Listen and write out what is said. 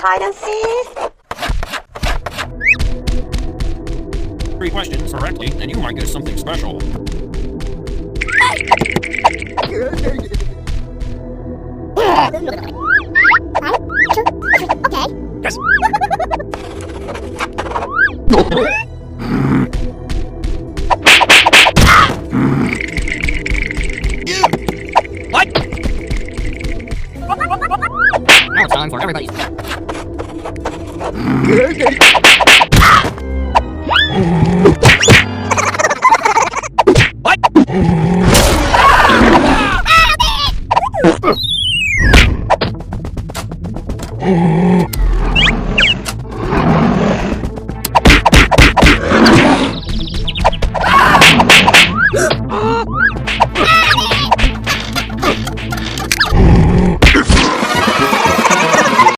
hide and seek? 3 questions correctly, and you might get something special. Okay. Yes. What? Now it's time for everybody's. What?